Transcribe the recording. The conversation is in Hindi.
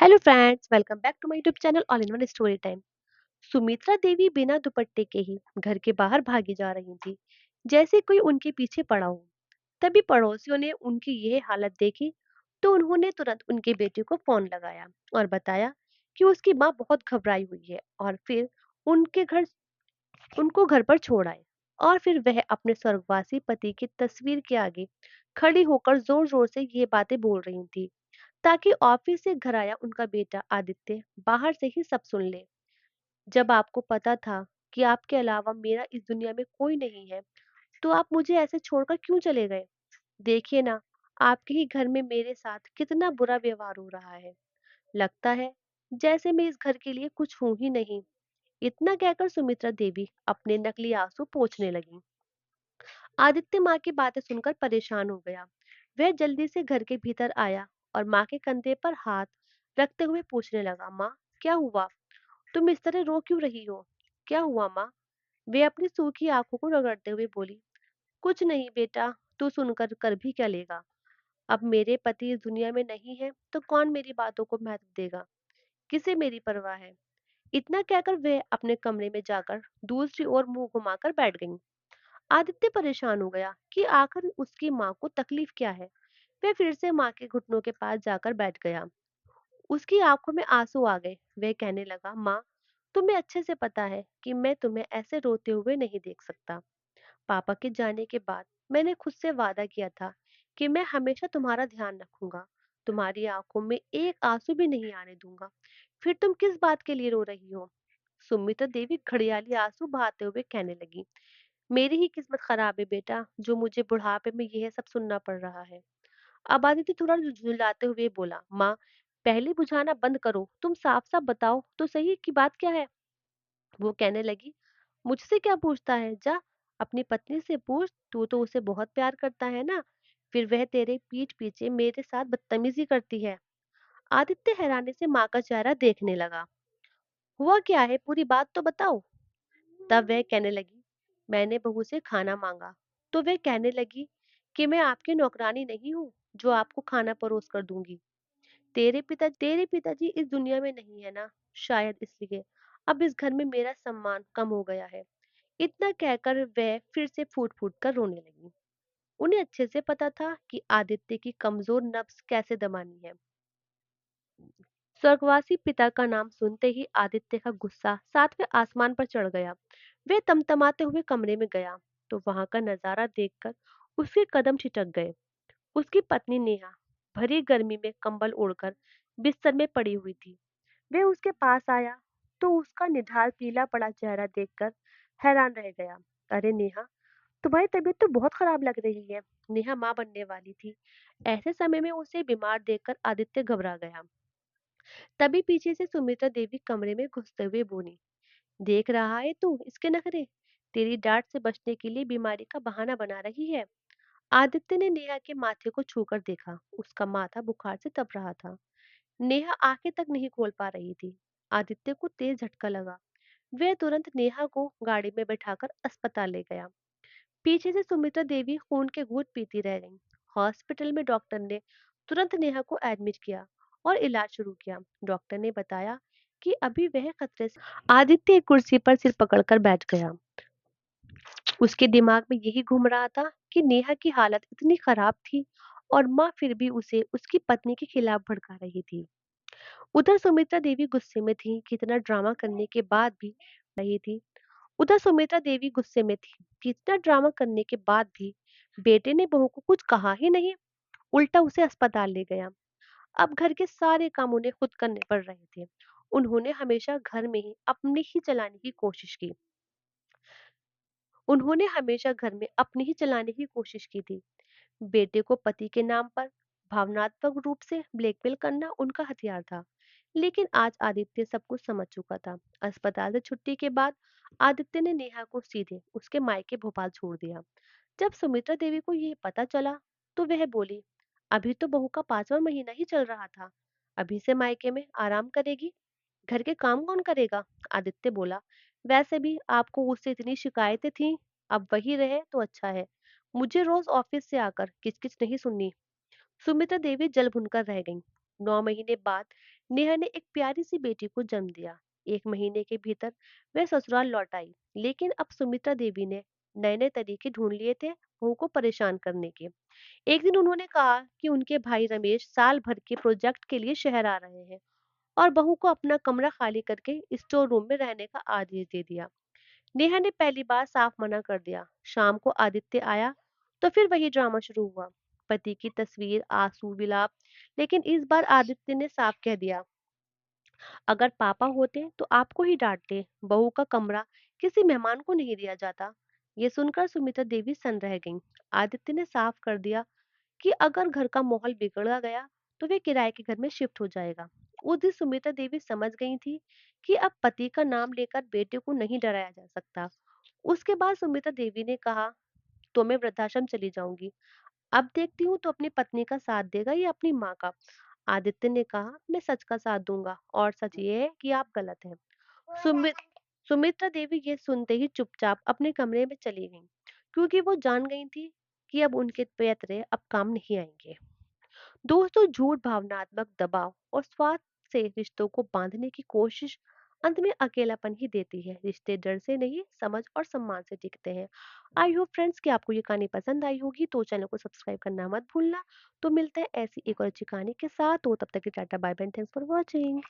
Hello friends, welcome back to my YouTube channel all in one story time. Sumitra Devi बिना दुपट्टे के ही घर के बाहर भागी जा रही थी, जैसे कोई उनके पीछे पड़ा हो। तभी पड़ोसियों ने उनकी यह हालत देखी, तो उन्होंने तुरंत उनके बेटे को फोन लगाया और बताया कि उसकी माँ बहुत घबराई हुई है और फिर उनके घर उनको घर पर छोड़ आए। और फिर वह अपने स्वर्गवासी पति की तस्वीर के आगे खड़ी होकर जोर जोर से ये बातें बोल रही थी, ताकि ऑफिस से घर आया उनका बेटा आदित्य बाहर से ही सब सुन ले। जब आपको पता था कि आपके अलावा मेरा इस दुनिया में कोई नहीं है, तो आप मुझे ऐसे छोड़कर क्यों चले गए? देखिए ना, आपके ही घर में मेरे साथ कितना बुरा व्यवहार हो रहा है। लगता है जैसे मैं इस घर के लिए कुछ हूं ही नहीं। इतना कहकर सुमित्रा देवी अपने नकली आंसू पोंछने लगी। आदित्य माँ की बातें सुनकर परेशान हो गया। वह जल्दी से घर के भीतर आया और माँ के कंधे पर हाथ रखते हुए पूछने लगा, माँ, क्या हुआ? तुम इस तरह रो क्यों रही हो? क्या हुआ माँ? वे अपनी सूखी आंखों को रगड़ते हुए बोली, कुछ नहीं बेटा, तू सुनकर कर भी क्या लेगा? अब मेरे पति इस दुनिया में नहीं है तो कौन मेरी बातों को महत्व देगा? किसे मेरी परवाह है? इतना कहकर वह अपने कमरे में जाकर दूसरी ओर मुंह घुमाकर बैठ गई। आदित्य परेशान हो गया कि आखिर उसकी माँ को तकलीफ क्या है। वह फिर से माँ के घुटनों के पास जाकर बैठ गया। उसकी आंखों में आंसू आ गए। वह कहने लगा, माँ, तुम्हें अच्छे से पता है कि मैं तुम्हें ऐसे रोते हुए नहीं देख सकता। पापा के जाने के बाद मैंने खुद से वादा किया था कि मैं हमेशा तुम्हारा ध्यान रखूंगा, तुम्हारी आंखों में एक आंसू भी नहीं आने दूंगा। फिर तुम किस बात के लिए रो रही हो? सुमित्रा देवी घड़ियाली आंसू बहाते हुए कहने लगी, मेरी ही किस्मत खराब है बेटा, जो मुझे बुढ़ापे में यह सब सुनना पड़ रहा है। अब आदित्य थोड़ा झुंझुलाते हुए बोला, माँ, पहले बुझाना बंद करो, तुम साफ साफ बताओ तो सही की बात क्या है? वो कहने लगी, मुझसे क्या पूछता है? जा अपनी पत्नी से पूछ, तू तो उसे बहुत प्यार करता है ना। फिर वह तेरे पीठ पीछे मेरे साथ बदतमीजी करती है। आदित्य हैरानी से माँ का चेहरा देखने लगा। हुआ क्या है, पूरी बात तो बताओ। तब वह कहने लगी, मैंने बहू से खाना मांगा, तो वह कहने लगी कि मैं आपकी नौकरानी नहीं हूँ जो आपको खाना परोस कर दूंगी। तेरे पिताजी इस दुनिया में नहीं है ना, शायद इसलिए अब इस घर में मेरा सम्मान कम हो गया है। इतना कहकर वह फिर से फूट फूट कर रोने लगी। उन्हें अच्छे से पता था कि आदित्य की कमजोर नब्ज कैसे दबानी है। स्वर्गवासी पिता का नाम सुनते ही आदित्य का गुस्सा सातवें आसमान पर चढ़ गया। वे तमतमाते हुए कमरे में गया, तो वहां का नजारा देखकर उसके कदम छिटक गए। उसकी पत्नी नेहा भरी गर्मी में कंबल ओढ़कर बिस्तर में पड़ी हुई थी। वे उसके पास आया तो उसका निढाल पीला पड़ा चेहरा देखकर हैरान रह गया। अरे नेहा, तुम्हारी तबीयत तो बहुत खराब लग रही है। नेहा माँ बनने वाली थी। ऐसे समय में उसे बीमार देखकर आदित्य घबरा गया। तभी पीछे से सुमित्रा देवी कमरे में घुसते हुए बोली, देख रहा है तू इसके नखरे? तेरी डांट से बचने के लिए बीमारी का बहाना बना रही है। आदित्य ने नेहा के माथे को छूकर देखा। उसका माथा बुखार से तप रहा था। नेहा आंखें तक नहीं खोल पा रही थी। आदित्य को तेज झटका लगा। वह तुरंत नेहा को गाड़ी में बैठाकर अस्पताल ले गया। पीछे से सुमित्रा देवी खून के घूंट पीती रह गई। हॉस्पिटल में डॉक्टर ने तुरंत नेहा को एडमिट किया और इलाज शुरू किया। डॉक्टर ने बताया कि अभी वह खतरे से। आदित्य एक कुर्सी पर सिर पकड़कर बैठ गया। उसके दिमाग में यही घूम रहा था कि नेहा की हालत इतनी खराब थी और माँ फिर भी उसे उसकी पत्नी के खिलाफ भड़का रही थी। उधर सुमित्रा देवी गुस्से में थी कि इतना ड्रामा करने के बाद भी रही थी। उधर सुमित्रा देवी गुस्से में थी कि इतना ड्रामा करने के बाद भी बेटे ने बहू को कुछ कहा ही नहीं, उल्टा उसे अस्पताल ले गया। अब घर के सारे काम उन्हें खुद करने पड़ रहे थे। उन्होंने अपने ही चलाने की कोशिश की उन्होंने हमेशा घर में अपनी ही चलाने की कोशिश की थी। बेटे को पति के नाम पर भावनात्मक रूप से ब्लैकमेल करना उनका हथियार था। लेकिन आज आदित्य सब कुछ समझ चुका था। अस्पताल से छुट्टी के बाद आदित्य ने नेहा को सीधे उसके मायके भोपाल छोड़ दिया। जब सुमित्रा देवी को यह पता चला तो वह बोली, अभी तो बहू का 5वां महीना ही चल रहा था, अभी से मायके में आराम करेगी? घर के काम कौन करेगा? आदित्य बोला, वैसे भी आपको उससे इतनी शिकायतें थी, अब वही रहे तो अच्छा है। मुझे रोज ऑफिस से आकर किचकिच नहीं सुननी। सुमित्रा देवी जल भुनकर रह गईं। 9 महीने बाद नेहा ने एक प्यारी सी बेटी को जन्म दिया। 1 महीने के भीतर वह ससुराल लौट आई, लेकिन अब सुमित्रा देवी ने नए नए तरीके ढूंढ लिए थे बहू को परेशान करने के। एक दिन उन्होंने कहा कि उनके भाई रमेश साल भर के प्रोजेक्ट के लिए शहर आ रहे हैं और बहू को अपना कमरा खाली करके स्टोर रूम में रहने का आदेश दे दिया। नेहा ने पहली बार साफ मना कर दिया। शाम को आदित्य आया तो फिर वही ड्रामा शुरू हुआ। पति की तस्वीर, आंसू, विलाप। लेकिन इस बार आदित्य ने साफ कह दिया, अगर पापा होते तो आपको ही डांटते। बहू का कमरा किसी मेहमान को नहीं दिया जाता। ये सुनकर सुमित्रा देवी सन रह गईं। आदित्य ने साफ कर दिया कि अगर घर का माहौल बिगड़ गया तो वे किराए के घर में शिफ्ट हो जाएगा। उस दिन सुमित्रा देवी समझ गई थी कि अब पति का नाम लेकर बेटे को नहीं डराया जा सकता। उसके बाद सुमित्रा देवी ने कहा, तो मैं वृद्धाश्रम चली जाऊंगी। अब देखती हूँ तो अपनी पत्नी का साथ देगा या अपनी माँ का। आदित्य ने कहा, मैं सच का साथ दूंगा और सच ये है कि आप गलत हैं। सुमित सुमित्रा देवी ये सुनते ही चुपचाप अपने कमरे में चली गईं, क्योंकि वो जान गई थी कि अब उनके पैतरे अब काम नहीं आएंगे। दोस्तों, झूठ, भावनात्मक दबाव और स्वार्थ से रिश्तों को बांधने की कोशिश अंत में अकेलापन ही देती है। रिश्ते डर से नहीं, समझ और सम्मान से टिकते हैं। आई होप फ्रेंड्स कि आपको ये कहानी पसंद आई होगी, तो चैनल को सब्सक्राइब करना मत भूलना। तो मिलते हैं ऐसी एक और अच्छी कहानी के साथ। तो तब तक के टाटा bye bye, thanks for watching.